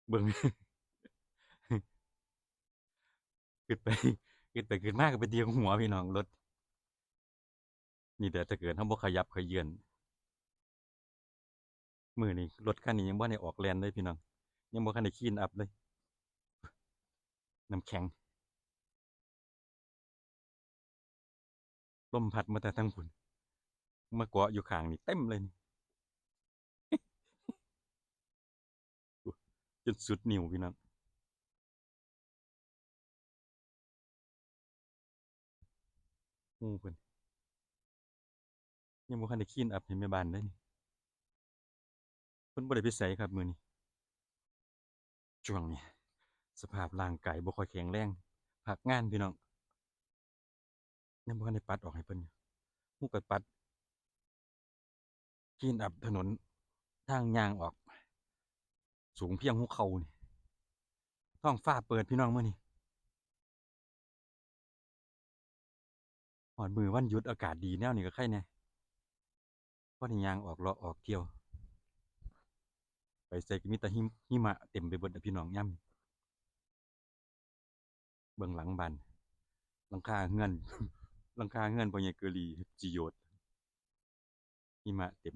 เบิ่งขึ้นไปขึ้นไปขึ้นมาก็ไปเตียงหัวพี่น้องรถนี่แต่ถ้าเกิดเฮาบ่ขยับเขยื้อนมื้อนี้รถคันนี้ยังบ่ได้ออกแล่นเลยพี่น้องยังบ่ทันได้คลีนอัปเลยน้ำแข็งลมพัดมาแต่ทางพุ่นมาเกาะอยู่ข้างนี่เต็มเลยนี่จนสุดนิ้วพี่น้องหมู่เพิ่นยังบ่ทันได้คลีนอัปให้แม่บ้านเลยนี่เพิ่นบ่ได้ไปไสครับมื้อนี้ช่วงนี้สภาพร่างกายบ่ค่อยแข็งแรงพักงานพี่น้องยังบ่ทันได้ปัดออกให้เพิ่นอยู่หมู่ก็ปัดคลีนอัปถนนทางย่างออกสูงเพียงหัวเข่านี่ท้องฟ้าเปิดพี่น้องมื้อนี้ฮอดมื้อวันหยุดอากาศดีแนวนี้ก็ไคแหน่พอได้ย่างออกเลาะออกเที่ยวไปไสก็มีแต่หิมะเต็มไปเบิดอะพี่น้องยามนี้เบื้องหลังบ้านหลังคาเรือนหลังคาเรือนพ่อใหญ่เกอรี่จิโยดหิมะเต็ม